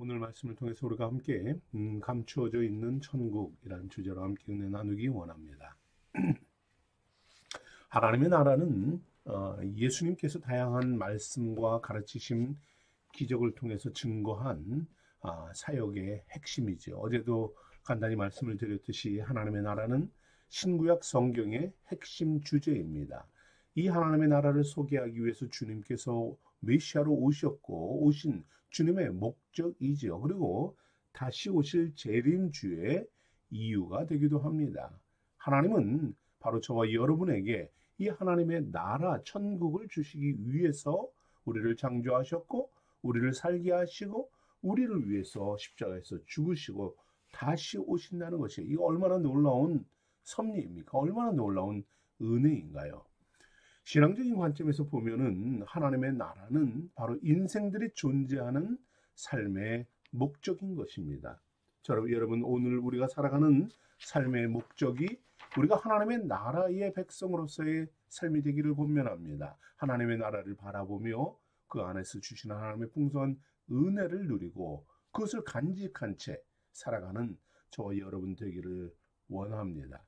오늘 말씀을 통해서 우리가 함께 감추어져 있는 천국이라는 주제로 함께 은혜 나누기 원합니다. 하나님의 나라는 예수님께서 다양한 말씀과 가르치심, 기적을 통해서 증거한 사역의 핵심이죠. 어제도 간단히 말씀을 드렸듯이 하나님의 나라는 신구약 성경의 핵심 주제입니다. 이 하나님의 나라를 소개하기 위해서 주님께서 메시아로 오셨고 오신 주님의 목적이지요. 그리고 다시 오실 재림주의 이유가 되기도 합니다. 하나님은 바로 저와 여러분에게 이 하나님의 나라 천국을 주시기 위해서 우리를 창조하셨고 우리를 살게 하시고 우리를 위해서 십자가에서 죽으시고 다시 오신다는 것이 이거 얼마나 놀라운 섭리입니까? 얼마나 놀라운 은혜인가요? 신앙적인 관점에서 보면은 하나님의 나라는 바로 인생들이 존재하는 삶의 목적인 것입니다. 여러분 오늘 우리가 살아가는 삶의 목적이 우리가 하나님의 나라의 백성으로서의 삶이 되기를 권면합니다. 하나님의 나라를 바라보며 그 안에서 주시는 하나님의 풍성한 은혜를 누리고 그것을 간직한 채 살아가는 저와 여러분 되기를 원합니다.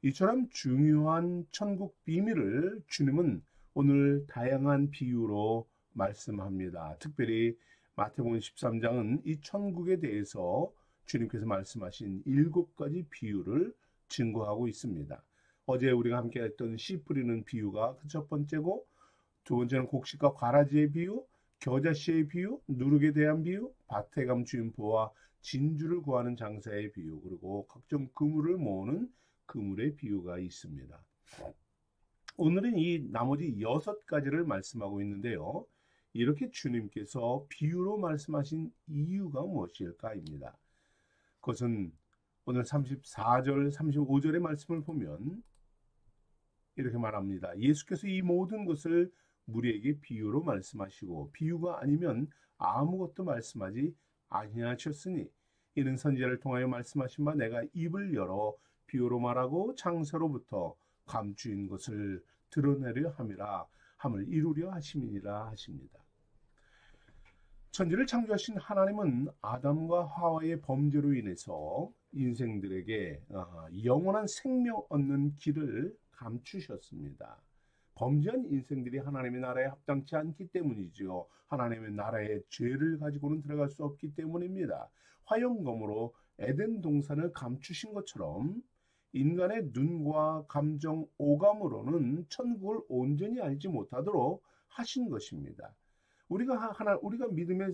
이처럼 중요한 천국 비밀을 주님은 오늘 다양한 비유로 말씀합니다. 특별히 마태복음 13장은 이 천국에 대해서 주님께서 말씀하신 7가지 비유를 증거하고 있습니다. 어제 우리가 함께 했던 씨 뿌리는 비유가 그 첫 번째고, 두 번째는 곡식과 과라지의 비유, 겨자씨의 비유, 누룩에 대한 비유, 밭에 감추인 보와 진주를 구하는 장사의 비유, 그리고 각종 그물을 모으는 그물의 비유가 있습니다. 오늘은 이 나머지 6가지를 말씀하고 있는데요. 이렇게 주님께서 비유로 말씀하신 이유가 무엇일까입니다. 그것은 오늘 34절, 35절의 말씀을 보면 이렇게 말합니다. 예수께서 이 모든 것을 우리에게 비유로 말씀하시고 비유가 아니면 아무것도 말씀하지 아니하셨으니 이는 선지자를 통하여 말씀하신 바 내가 입을 열어 비유로 말하고 창세로부터 감추인 것을 드러내려 함을 이루려 하심이니라 하십니다. 천지를 창조하신 하나님은 아담과 하와의 범죄로 인해서 인생들에게 영원한 생명 얻는 길을 감추셨습니다. 범죄한 인생들이 하나님의 나라에 합당치 않기 때문이지요. 하나님의 나라에 죄를 가지고는 들어갈 수 없기 때문입니다. 화영검으로 에덴 동산을 감추신 것처럼 인간의 눈과 감정, 오감으로는 천국을 온전히 알지 못하도록 하신 것입니다. 우리가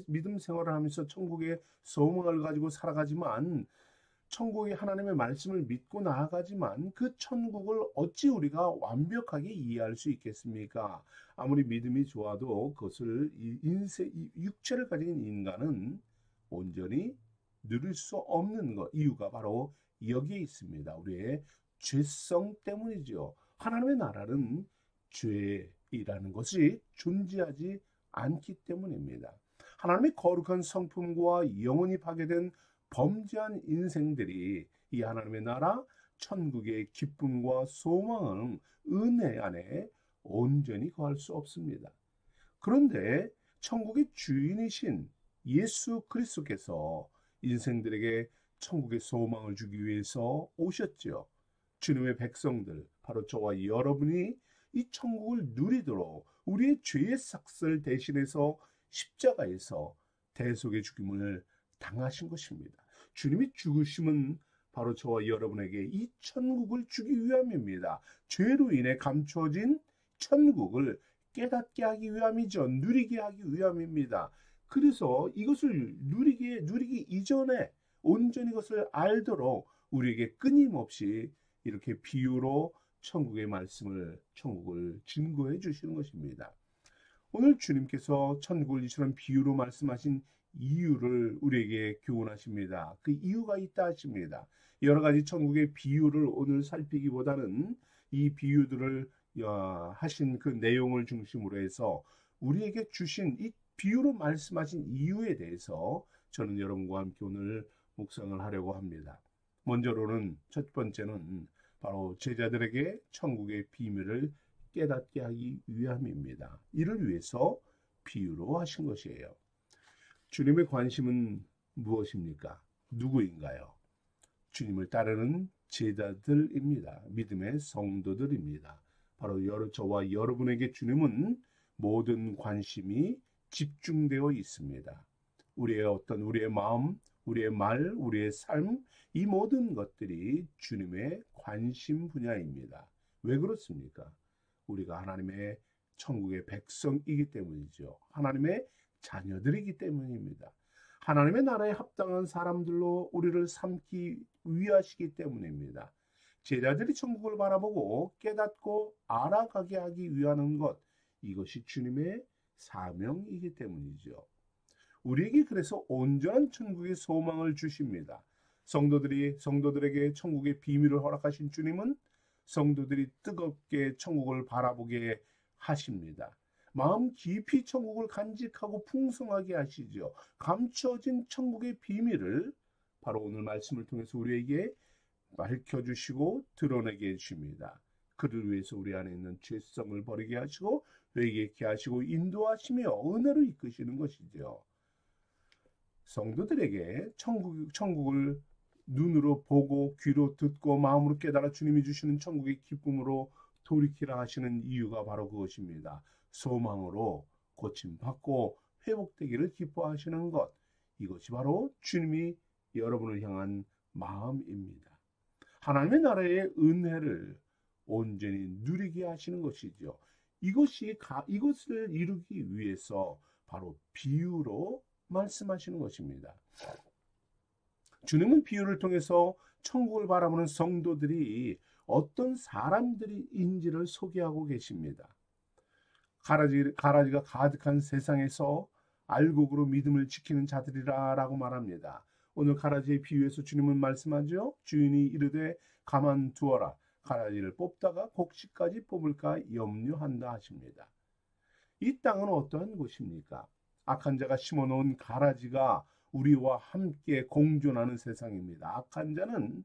믿음 생활을 하면서 천국의 소망을 가지고 살아가지만 천국의 하나님의 말씀을 믿고 나아가지만 그 천국을 어찌 우리가 완벽하게 이해할 수 있겠습니까? 아무리 믿음이 좋아도 그것을 육체를 가진 인간은 온전히 누릴 수 없는 것, 이유가 바로 여기에 있습니다. 우리의 죄성 때문이죠. 하나님의 나라는 죄이라는 것이 존재하지 않기 때문입니다. 하나님의 거룩한 성품과 영원히 파괴된 범죄한 인생들이 이 하나님의 나라 천국의 기쁨과 소망은 은혜 안에 온전히 거할 수 없습니다. 그런데 천국의 주인이신 예수 그리스도께서 인생들에게 천국의 소망을 주기 위해서 오셨죠. 주님의 백성들, 바로 저와 여러분이 이 천국을 누리도록 우리의 죄의 삭슬 대신해서 십자가에서 대속의 죽임을 당하신 것입니다. 주님이 죽으심은 바로 저와 여러분에게 이 천국을 주기 위함입니다. 죄로 인해 감추어진 천국을 깨닫게 하기 위함이죠. 누리게 하기 위함입니다. 그래서 이것을 누리기 이전에 온전히 이것을 알도록 우리에게 끊임없이 이렇게 비유로 천국의 천국을 증거해 주시는 것입니다. 오늘 주님께서 천국을 이처럼 비유로 말씀하신 이유를 우리에게 교훈하십니다. 그 이유가 있다 하십니다. 여러 가지 천국의 비유를 오늘 살피기보다는 이 비유들을 하신 그 내용을 중심으로 해서 우리에게 주신 이 비유로 말씀하신 이유에 대해서 저는 여러분과 함께 오늘 묵상을 하려고 합니다. 먼저로는 첫 번째는 바로 제자들에게 천국의 비밀을 깨닫게 하기 위함입니다. 이를 위해서 비유로 하신 것이에요. 주님의 관심은 무엇입니까? 누구인가요? 주님을 따르는 제자들입니다. 믿음의 성도들입니다. 바로 저와 여러분에게 주님은 모든 관심이 집중되어 있습니다. 우리의 마음, 우리의 말, 우리의 삶, 이 모든 것들이 주님의 관심 분야입니다. 왜 그렇습니까? 우리가 하나님의 천국의 백성이기 때문이죠. 하나님의 자녀들이기 때문입니다. 하나님의 나라에 합당한 사람들로 우리를 삼기 위하시기 때문입니다. 제자들이 천국을 바라보고 깨닫고 알아가게 하기 위하는 것, 이것이 주님의 사명이기 때문이죠. 우리에게 그래서 온전한 천국의 소망을 주십니다. 성도들에게 천국의 비밀을 허락하신 주님은 성도들이 뜨겁게 천국을 바라보게 하십니다. 마음 깊이 천국을 간직하고 풍성하게 하시죠. 감춰진 천국의 비밀을 바로 오늘 말씀을 통해서 우리에게 밝혀주시고 드러내게 해주십니다. 그를 위해서 우리 안에 있는 죄성을 버리게 하시고 회개케 하시고 인도하시며 은혜로 이끄시는 것이죠. 성도들에게 천국을 눈으로 보고 귀로 듣고 마음으로 깨달아 주님이 주시는 천국의 기쁨으로 돌이키라 하시는 이유가 바로 그것입니다. 소망으로 고침받고 회복되기를 기뻐하시는 것, 이것이 바로 주님이 여러분을 향한 마음입니다. 하나님의 나라의 은혜를 온전히 누리게 하시는 것이죠. 이것을 이루기 위해서 바로 비유로 말씀하시는 것입니다. 주님은 비유를 통해서 천국을 바라보는 성도들이 어떤 사람들인지를 소개하고 계십니다. 가라지가 가득한 세상에서 알곡으로 믿음을 지키는 자들이라고 말합니다. 오늘 가라지의 비유에서 주님은 말씀하죠. 주인이 이르되 가만두어라. 가라지를 뽑다가 곡식까지 뽑을까 염려한다 하십니다. 이 땅은 어떠한 곳입니까? 악한 자가 심어놓은 가라지가 우리와 함께 공존하는 세상입니다. 악한 자는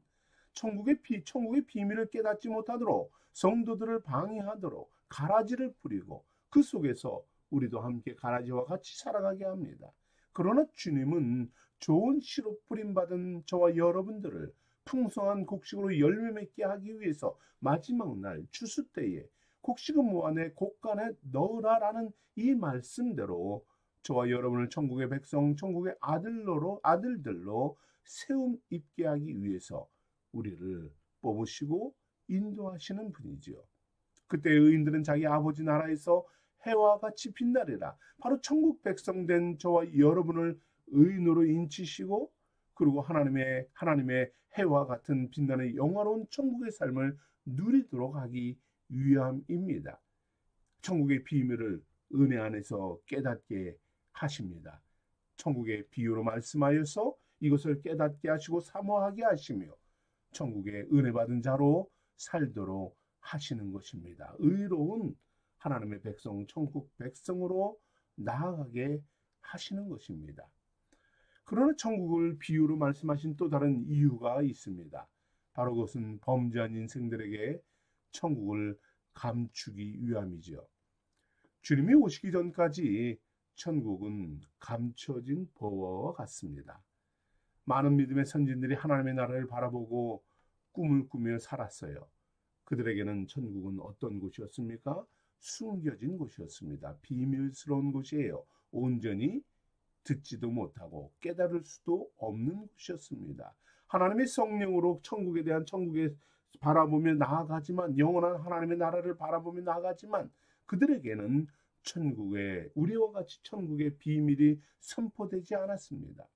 천국의 비밀을 깨닫지 못하도록 성도들을 방해하도록 가라지를 뿌리고 그 속에서 우리도 함께 가라지와 같이 살아가게 합니다. 그러나 주님은 좋은 씨로 뿌림받은 저와 여러분들을 풍성한 곡식으로 열매 맺게 하기 위해서 마지막 날 추수 때에 곡식은 무안에 곡간에 넣으라라는 이 말씀대로 저와 여러분을 천국의 백성, 천국의 아들들로 세움 입게 하기 위해서 우리를 뽑으시고 인도하시는 분이지요. 그때 의인들은 자기 아버지 나라에서 해와 같이 빛나리라. 바로 천국 백성 된 저와 여러분을 의인으로 인치시고 그리고 하나님의 해와 같은 빛나는 영화로운 천국의 삶을 누리도록 하기 위함입니다. 천국의 비밀을 은혜 안에서 깨닫게 하십니다. 천국의 비유로 말씀하여서 이것을 깨닫게 하시고 사모하게 하시며 천국의 은혜 받은 자로 살도록 하시는 것입니다. 의로운 하나님의 백성, 천국 백성으로 나아가게 하시는 것입니다. 그러나 천국을 비유로 말씀하신 또 다른 이유가 있습니다. 바로 그것은 범죄한 인생들에게 천국을 감추기 위함이죠. 주님이 오시기 전까지 천국은 감춰진 보화와 같습니다. 많은 믿음의 선진들이 하나님의 나라를 바라보고 꿈을 꾸며 살았어요. 그들에게는 천국은 어떤 곳이었습니까? 숨겨진 곳이었습니다. 비밀스러운 곳이에요. 온전히 듣지도 못하고 깨달을 수도 없는 곳이었습니다. 하나님의 성령으로 천국에 바라보며 나아가지만 영원한 하나님의 나라를 바라보며 나아가지만 그들에게는 우리와 같이 천국의 비밀이 선포되지 않았습니다.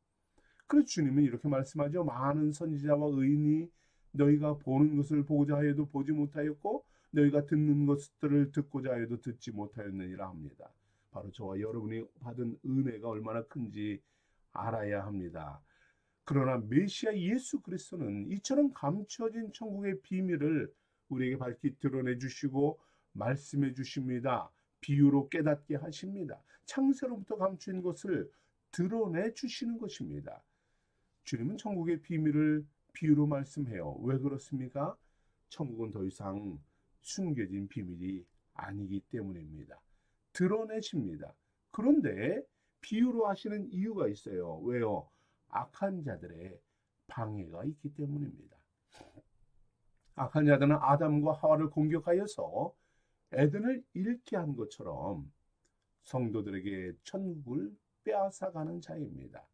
그래서 주님은 이렇게 말씀하죠. 많은 선지자와 의인이 너희가 보는 것을 보고자 하여도 보지 못하였고 너희가 듣는 것들을 듣고자 하여도 듣지 못하였느니라 합니다. 바로 저와 여러분이 받은 은혜가 얼마나 큰지 알아야 합니다. 그러나 메시아 예수 그리스도는 이처럼 감춰진 천국의 비밀을 우리에게 밝히 드러내 주시고 말씀해 주십니다. 비유로 깨닫게 하십니다. 창세로부터 감춘 것을 드러내 주시는 것입니다. 주님은 천국의 비밀을 비유로 말씀해요. 왜 그렇습니까? 천국은 더 이상 숨겨진 비밀이 아니기 때문입니다. 드러내십니다. 그런데 비유로 하시는 이유가 있어요. 왜요? 악한 자들의 방해가 있기 때문입니다. 악한 자들은 아담과 하와를 공격하여서 에덴을 잃게 한 것처럼 성도들에게 천국을 빼앗아가는 자입니다.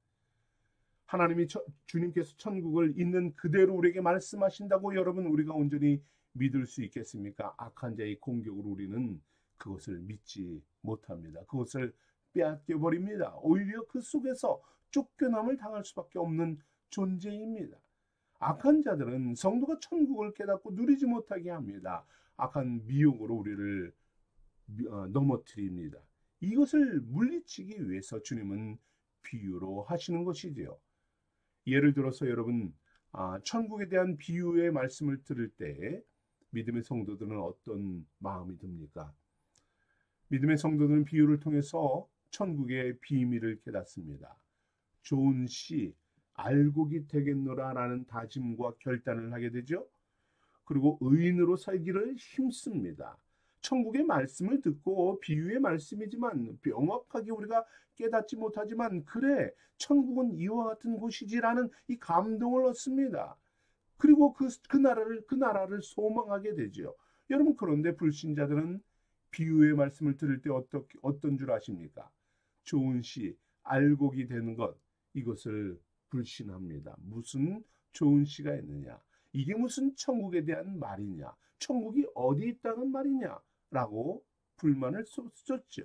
하나님이 주님께서 천국을 있는 그대로 우리에게 말씀하신다고 여러분 우리가 온전히 믿을 수 있겠습니까? 악한 자의 공격으로 우리는 그것을 믿지 못합니다. 그것을 빼앗겨 버립니다. 오히려 그 속에서 쫓겨남을 당할 수밖에 없는 존재입니다. 악한 자들은 성도가 천국을 깨닫고 누리지 못하게 합니다. 악한 미혹으로 우리를 넘어뜨립니다. 이것을 물리치기 위해서 주님은 비유로 하시는 것이지요. 예를 들어서 여러분 천국에 대한 비유의 말씀을 들을 때 믿음의 성도들은 어떤 마음이 듭니까? 믿음의 성도들은 비유를 통해서 천국의 비밀을 깨닫습니다. 좋은 씨 알곡이 되겠노라라는 다짐과 결단을 하게 되죠. 그리고 의인으로 살기를 힘씁니다. 천국의 말씀을 듣고 비유의 말씀이지만 명확하게 우리가 깨닫지 못하지만 그래 천국은 이와 같은 곳이지라는 이 감동을 얻습니다. 그리고 그 나라를 소망하게 되죠. 여러분 그런데 불신자들은 비유의 말씀을 들을 때 어떤 줄 아십니까? 좋은 씨 알곡이 되는 것 이것을 불신합니다. 무슨 좋은 씨가 있느냐? 이게 무슨 천국에 대한 말이냐? 천국이 어디 있다는 말이냐? 라고 불만을 쏟죠.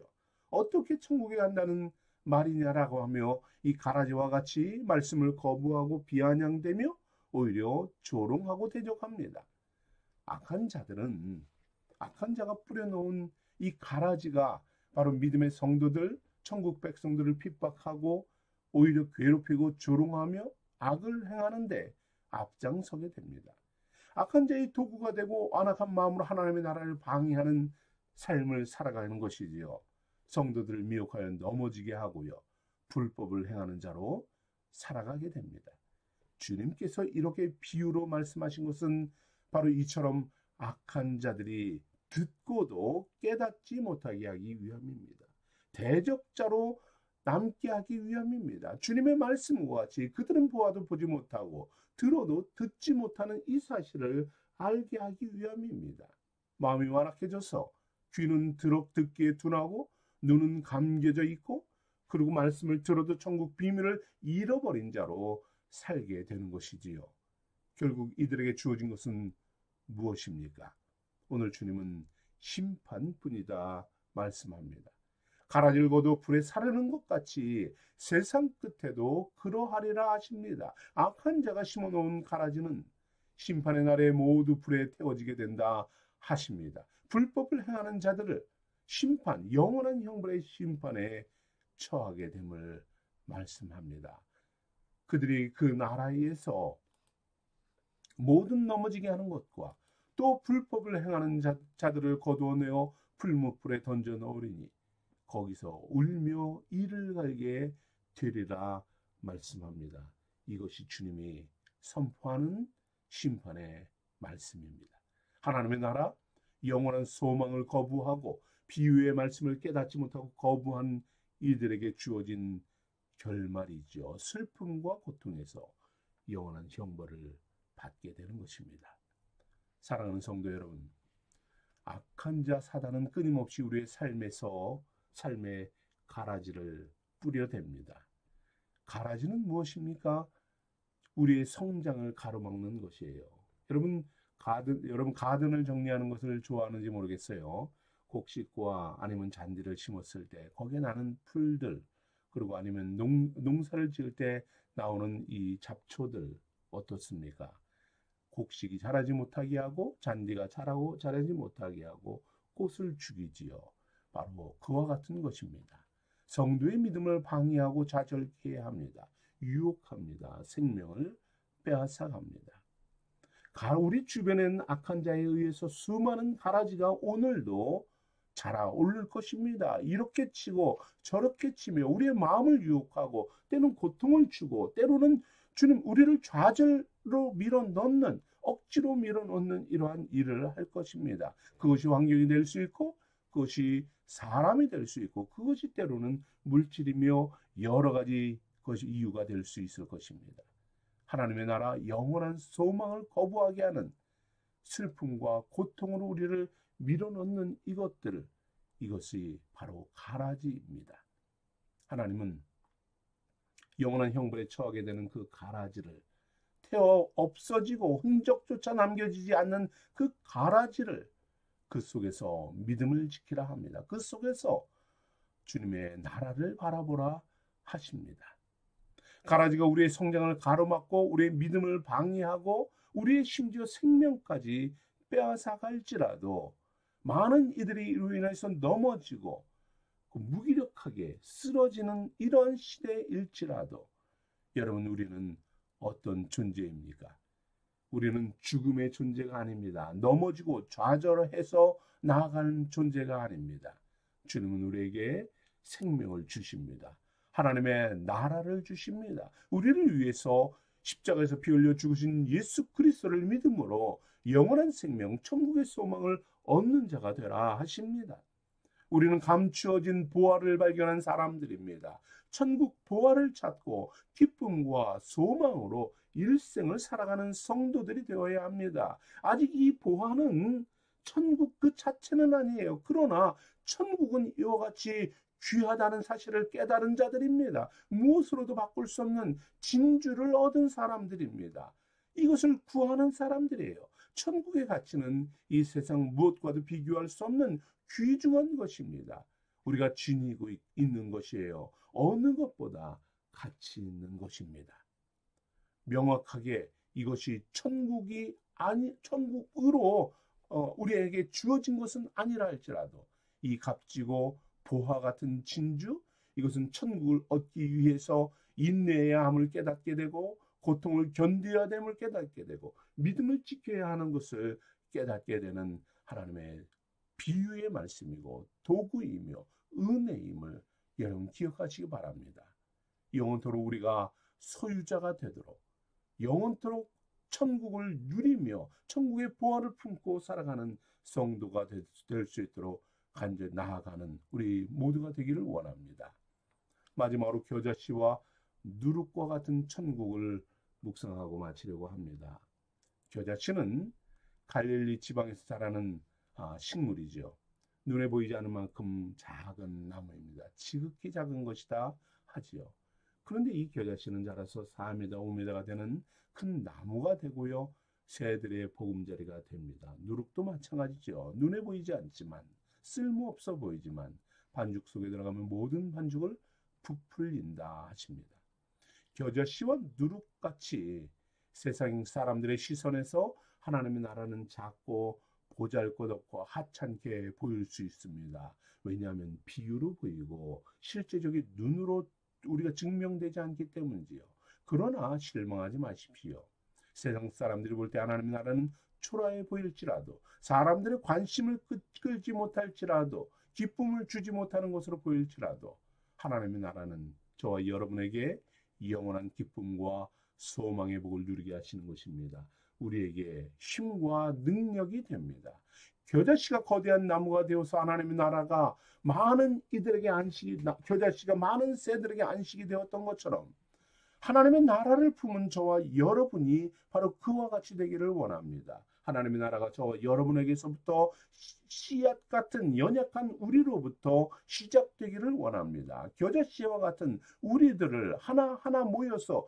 어떻게 천국에 간다는 말이냐라고 하며 이 가라지와 같이 말씀을 거부하고 비아냥대며 오히려 조롱하고 대적합니다. 악한 자가 뿌려놓은 이 가라지가 바로 믿음의 성도들, 천국 백성들을 핍박하고 오히려 괴롭히고 조롱하며 악을 행하는데 앞장서게 됩니다. 악한 자의 도구가 되고 안악한 마음으로 하나님의 나라를 방해하는 삶을 살아가는 것이지요. 성도들을 미혹하여 넘어지게 하고요. 불법을 행하는 자로 살아가게 됩니다. 주님께서 이렇게 비유로 말씀하신 것은 바로 이처럼 악한 자들이 듣고도 깨닫지 못하게 하기 위함입니다. 대적자로 남게 하기 위함입니다. 주님의 말씀과 같이 그들은 보아도 보지 못하고 들어도 듣지 못하는 이 사실을 알게 하기 위함입니다. 마음이 완악해져서 귀는 듣기에 둔하고 눈은 감겨져 있고 그리고 말씀을 들어도 천국 비밀을 잃어버린 자로 살게 되는 것이지요. 결국 이들에게 주어진 것은 무엇입니까? 오늘 주님은 심판뿐이다 말씀합니다. 가라지를 거두 불에 사르는 것 같이 세상 끝에도 그러하리라 하십니다. 악한 자가 심어놓은 가라지는 심판의 날에 모두 불에 태워지게 된다 하십니다. 불법을 행하는 자들을 영원한 형벌의 심판에 처하게 됨을 말씀합니다. 그들이 그 나라에서 모든 넘어지게 하는 것과 또 불법을 행하는 자들을 거두어내어 풀무불에 던져 넣으리니 거기서 울며 이를 갈게 되리라 말씀합니다. 이것이 주님이 선포하는 심판의 말씀입니다. 하나님의 나라, 영원한 소망을 거부하고 비유의 말씀을 깨닫지 못하고 거부한 이들에게 주어진 결말이죠. 슬픔과 고통에서 영원한 형벌을 받게 되는 것입니다. 사랑하는 성도 여러분, 악한 자 사단은 끊임없이 우리의 삶의 가라지를 뿌려댑니다. 가라지는 무엇입니까? 우리의 성장을 가로막는 것이에요. 여러분 가든을 정리하는 것을 좋아하는지 모르겠어요. 곡식과 아니면 잔디를 심었을 때 거기에 나는 풀들 그리고 아니면 농사를 지을 때 나오는 이 잡초들 어떻습니까? 곡식이 자라지 못하게 하고 잔디가 자라지 못하게 하고 꽃을 죽이지요. 바로 그와 같은 것입니다. 성도의 믿음을 방해하고 좌절케 합니다. 유혹합니다. 생명을 빼앗아갑니다. 우리 주변에는 악한 자에 의해서 수많은 가라지가 오늘도 자라오를 것입니다. 이렇게 치고 저렇게 치며 우리의 마음을 유혹하고 때로는 고통을 주고 때로는 주님 우리를 좌절로 밀어넣는 억지로 밀어넣는 이러한 일을 할 것입니다. 그것이 환경이 될 수 있고 그것이 사람이 될 수 있고 그것이 때로는 물질이며 여러 가지 것이 이유가 될 수 있을 것입니다. 하나님의 나라 영원한 소망을 거부하게 하는 슬픔과 고통으로 우리를 밀어넣는 이것이 바로 가라지입니다. 하나님은 영원한 형벌에 처하게 되는 그 가라지를, 태어 없어지고 흔적조차 남겨지지 않는 그 가라지를, 그 속에서 믿음을 지키라 합니다. 그 속에서 주님의 나라를 바라보라 하십니다. 가라지가 우리의 성장을 가로막고 우리의 믿음을 방해하고 우리의 심지어 생명까지 빼앗아갈지라도, 많은 이들이 이로 인해서 넘어지고 무기력하게 쓰러지는 이런 시대일지라도, 여러분, 우리는 어떤 존재입니까? 우리는 죽음의 존재가 아닙니다. 넘어지고 좌절해서 나아가는 존재가 아닙니다. 주님은 우리에게 생명을 주십니다. 하나님의 나라를 주십니다. 우리를 위해서 십자가에서 피 흘려 죽으신 예수 그리스도를 믿음으로 영원한 생명, 천국의 소망을 얻는 자가 되라 하십니다. 우리는 감추어진 보화를 발견한 사람들입니다. 천국 보화를 찾고 기쁨과 소망으로 일생을 살아가는 성도들이 되어야 합니다. 아직 이 보화는 천국 그 자체는 아니에요. 그러나 천국은 이와 같이 귀하다는 사실을 깨달은 자들입니다. 무엇으로도 바꿀 수 없는 진주를 얻은 사람들입니다. 이것을 구하는 사람들이에요. 천국의 가치는 이 세상 무엇과도 비교할 수 없는 귀중한 것입니다. 우리가 지니고 있는 것이에요. 어느 것보다 가치 있는 것입니다. 명확하게 이것이 천국으로 우리에게 주어진 것은 아니라 할지라도, 이 값지고 보화 같은 진주, 이것은 천국을 얻기 위해서 인내해야 함을 깨닫게 되고, 고통을 견뎌야 됨을 깨닫게 되고, 믿음을 지켜야 하는 것을 깨닫게 되는 하나님의 비유의 말씀이고 도구이며 은혜임을 여러분 기억하시기 바랍니다. 영원토록 우리가 소유자가 되도록, 영원토록 천국을 누리며 천국의 보화를 품고 살아가는 성도가 될 수 있도록 간절히 나아가는 우리 모두가 되기를 원합니다. 마지막으로 겨자씨와 누룩과 같은 천국을 묵상하고 마치려고 합니다. 겨자씨는 갈릴리 지방에서 자라는 식물이죠. 눈에 보이지 않는 만큼 작은 나무입니다. 지극히 작은 것이다 하지요. 그런데 이 겨자씨는 자라서 4m, 5m가 되는 큰 나무가 되고요. 새들의 보금자리가 됩니다. 누룩도 마찬가지죠. 눈에 보이지 않지만, 쓸모없어 보이지만 반죽 속에 들어가면 모든 반죽을 부풀린다 하십니다. 겨자씨와 누룩같이 세상 사람들의 시선에서 하나님의 나라는 작고 보잘것없고 하찮게 보일 수 있습니다. 왜냐하면 비유로 보이고 실제적인 눈으로 우리가 증명되지 않기 때문이지요. 그러나 실망하지 마십시오. 세상 사람들이 볼 때 하나님의 나라는 초라해 보일지라도, 사람들의 관심을 끌지 못할지라도, 기쁨을 주지 못하는 것으로 보일지라도, 하나님의 나라는 저와 여러분에게 영원한 기쁨과 소망의 복을 누리게 하시는 것입니다. 우리에게 힘과 능력이 됩니다. 겨자씨가 거대한 나무가 되어서 하나님의 나라가 많은 이들에게 겨자씨가 많은 새들에게 안식이 되었던 것처럼, 하나님의 나라를 품은 저와 여러분이 바로 그와 같이 되기를 원합니다. 하나님의 나라가 저와 여러분에게서부터 씨앗 같은 연약한 우리로부터 시작되기를 원합니다. 겨자씨와 같은 우리들을 하나하나 모여서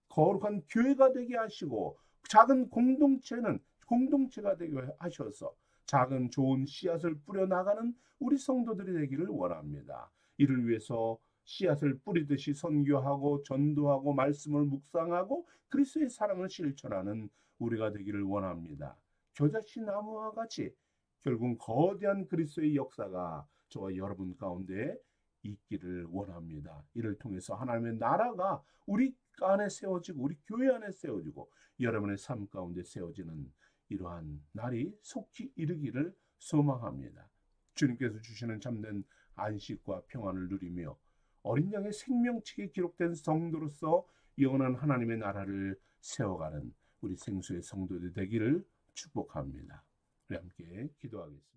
거룩한 교회가 되게 하시고, 작은 공동체가 되게 하셔서 작은 좋은 씨앗을 뿌려나가는 우리 성도들이 되기를 원합니다. 이를 위해서 씨앗을 뿌리듯이 선교하고 전도하고 말씀을 묵상하고 그리스도의 사랑을 실천하는 우리가 되기를 원합니다. 겨자씨 나무와 같이 결국 거대한 그리스도의 역사가 저와 여러분 가운데 있기를 원합니다. 이를 통해서 하나님의 나라가 우리 안에 세워지고 우리 교회 안에 세워지고 여러분의 삶 가운데 세워지는 이러한 날이 속히 이르기를 소망합니다. 주님께서 주시는 참된 안식과 평안을 누리며 어린 양의 생명책에 기록된 성도로서 영원한 하나님의 나라를 세워가는 우리 생수의 성도들 되기를 축복합니다. 우리 함께 기도하겠습니다.